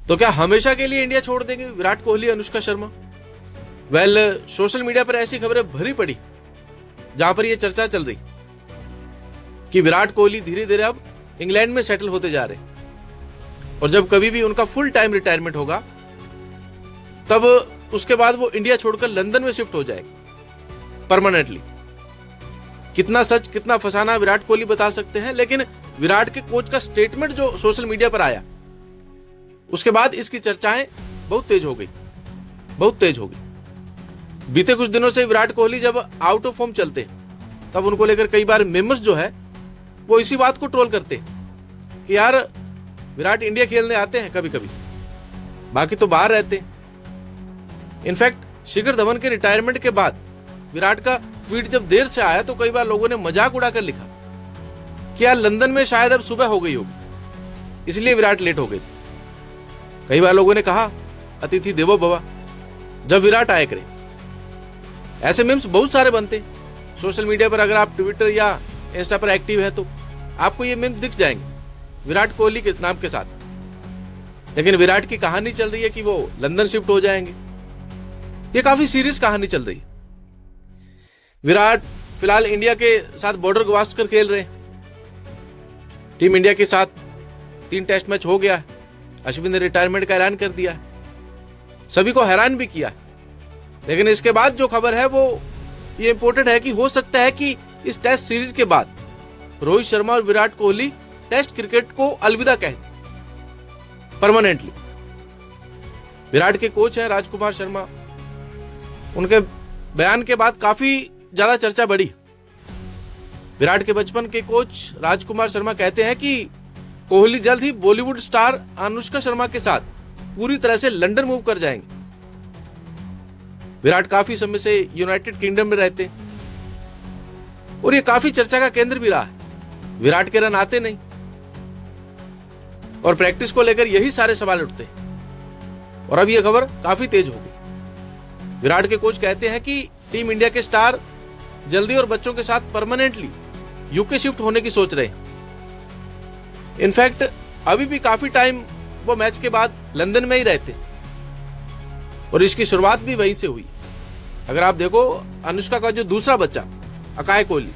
तो क्या हमेशा के लिए इंडिया छोड़ देंगे Virat Kohli, Anushka Sharma? Well, social media पर ऐसी खबरें भरी पड़ी जहां पर यह चर्चा चल रही कि विराट कोहली धीरे धीरे अब इंग्लैंड में सेटल होते जा रहे हैं और जब कभी भी उनका फुल टाइम रिटायरमेंट होगा तब उसके बाद वो इंडिया छोड़कर लंदन में शिफ्ट हो जाएगा परमानेंटली। कितना सच कितना फसाना विराट कोहली बता सकते हैं, लेकिन विराट के कोच का स्टेटमेंट जो सोशल मीडिया पर आया उसके बाद इसकी चर्चाएं बहुत तेज हो गई। बीते कुछ दिनों से विराट कोहली जब आउट ऑफ फॉर्म चलते हैं तब उनको लेकर कई बार मेमर्स जो है वो इसी बात को ट्रोल करते हैं कि यार विराट इंडिया खेलने आते हैं कभी कभी, बाकी तो बाहर रहते हैं। इनफैक्ट शिखर धवन के रिटायरमेंट के बाद विराट का ट्वीट जब देर से आया तो कई बार लोगों ने मजाक उड़ाकर लिखा कि यार लंदन में शायद अब सुबह हो गई होगी इसलिए विराट लेट हो गए। कई बार लोगों ने कहा अतिथि देवो भव, जब विराट आए करे। ऐसे मीम्स बहुत सारे बनते सोशल मीडिया पर। अगर आप ट्विटर या इंस्टा पर एक्टिव है तो आपको ये मीम्स दिख जाएंगे विराट कोहली के नाम के साथ। लेकिन विराट की कहानी चल रही है कि वो लंदन शिफ्ट हो जाएंगे। ये काफी सीरियस कहानी चल रही है। विराट फिलहाल इंडिया के साथ बॉर्डर गवास्कर खेल रहे हैं। टीम इंडिया के साथ 3 टेस्ट मैच हो गया है। अश्विन ने रिटायरमेंट का ऐलान कर दिया है, सभी को हैरान भी किया है। लेकिन इसके बाद जो खबर है वो ये इंपॉर्टेंट है कि हो सकता है कि इस टेस्ट सीरीज के बाद रोहित शर्मा और विराट कोहली टेस्ट क्रिकेट को अलविदा कह दें परमानेंटली। विराट के कोच है राजकुमार शर्मा, उनके बयान के बाद काफी ज्यादा चर्चा बढ़ी। विराट के बचपन के कोच राजकुमार शर्मा कहते हैं कि कोहली जल्द ही बॉलीवुड स्टार अनुष्का शर्मा के साथ पूरी तरह से लंदन मूव कर जाएंगे। विराट काफी समय से यूनाइटेड किंगडम में रहते और ये काफी चर्चा का केंद्र भी रहा है। विराट के रन आते नहीं और प्रैक्टिस को लेकर यही सारे सवाल उठते हैं और अब यह खबर काफी तेज हो गई। विराट के कोच कहते हैं कि टीम इंडिया के स्टार जल्दी और बच्चों के साथ परमानेंटली यूके शिफ्ट होने की सोच रहे हैं। इनफैक्ट अभी भी काफी टाइम वो मैच के बाद लंदन में ही रहते और इसकी शुरुआत भी वहीं से हुई। अगर आप देखो, अनुष्का का जो दूसरा बच्चा अकाय कोहली,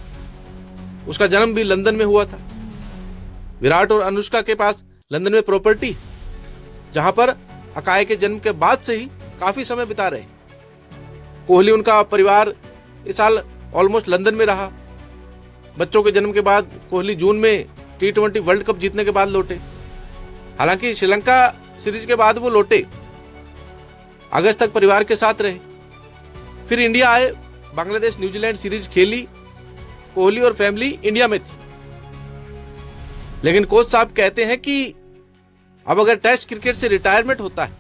उसका जन्म भी लंदन में हुआ था। विराट और अनुष्का के पास लंदन में प्रॉपर्टी, जहां पर अकाय के जन्म के बाद से ही काफी समय बिता रहे हैं। कोहली, उनका परिवार इस साल ऑलमोस्ट लंदन में रहा। बच्चों के जन्म के बाद कोहली जून में T20 वर्ल्ड कप जीतने के बाद लौटे। हालांकि श्रीलंका सीरीज के बाद वो लौटे, अगस्त तक परिवार के साथ रहे, फिर इंडिया आए, बांग्लादेश न्यूजीलैंड सीरीज खेली। कोहली और फैमिली इंडिया में थी। लेकिन कोच साहब कहते हैं कि अब अगर टेस्ट क्रिकेट से रिटायरमेंट होता है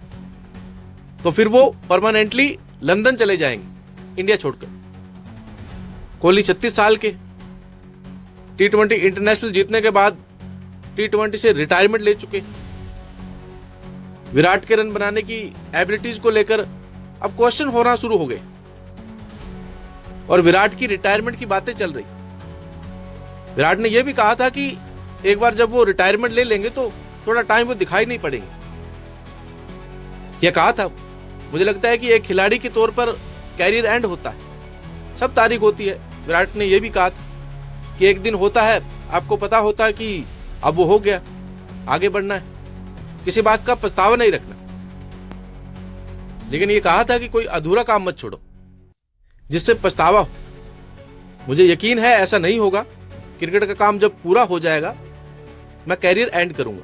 तो फिर वो परमानेंटली लंदन चले जाएंगे इंडिया छोड़कर। कोहली 36 साल के, T20 इंटरनेशनल जीतने के बाद T20 से रिटायरमेंट ले चुके। विराट के रन बनाने की एबिलिटीज को लेकर अब क्वेश्चन होना शुरू हो गए और विराट की रिटायरमेंट की बातें चल रही। विराट ने यह भी कहा था कि एक बार जब वो रिटायरमेंट ले लेंगे तो थोड़ा टाइम वो दिखाई नहीं पड़ेंगे। यह कहा था। मुझे लगता है कि एक खिलाड़ी के तौर पर कैरियर एंड होता है, सब तारीख होती है। विराट ने यह भी कहा था कि एक दिन होता है, आपको पता होता है कि अब वो हो गया, आगे बढ़ना है, किसी बात का पछतावा नहीं रखना। लेकिन ये कहा था कि कोई अधूरा काम मत छोड़ो जिससे पछतावा हो। मुझे यकीन है ऐसा नहीं होगा। क्रिकेट का काम जब पूरा हो जाएगा मैं कैरियर एंड करूंगा,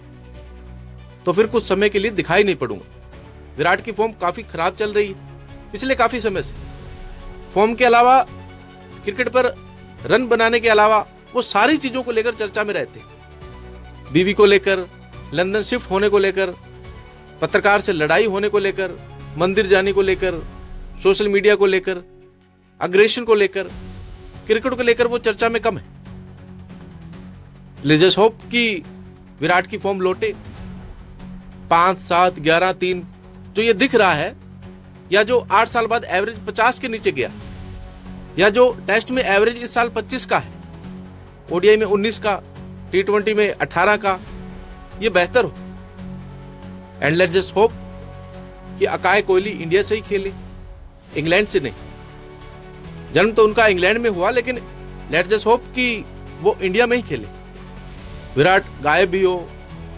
तो फिर कुछ समय के लिए दिखाई नहीं पड़ूंगा। विराट की फॉर्म काफी खराब चल रही है पिछले काफी समय से। फॉर्म के अलावा, क्रिकेट पर रन बनाने के अलावा वो सारी चीजों को लेकर चर्चा में रहते हैं। बीवी को लेकर, लंदन शिफ्ट होने को लेकर, पत्रकार से लड़ाई होने को लेकर, मंदिर जाने को लेकर, सोशल मीडिया को लेकर, अग्रेशन को लेकर, क्रिकेट को लेकर वो चर्चा में कम है। लेट्स होप कि विराट की फॉर्म लौटे। 5, 7, 11, 3 जो ये दिख रहा है, या जो 8 साल बाद एवरेज 50 के नीचे गया, या जो टेस्ट में एवरेज इस साल 25 का है, ओडीआई में 19 का, T20 में 18 का, ये बेहतर हो। एंड लेट्स जस्ट होप कि अकाय कोहली इंडिया से ही खेले, इंग्लैंड से नहीं। जन्म तो उनका इंग्लैंड में हुआ, लेकिन लेट्स जस्ट होप कि वो इंडिया में ही खेले। विराट गायब भी हो,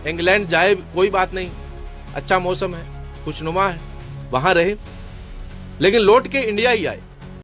इंग्लैंड जाए, कोई बात नहीं, अच्छा मौसम है, खुशनुमा है, वहां रहे, लेकिन लौट के इंडिया ही आए।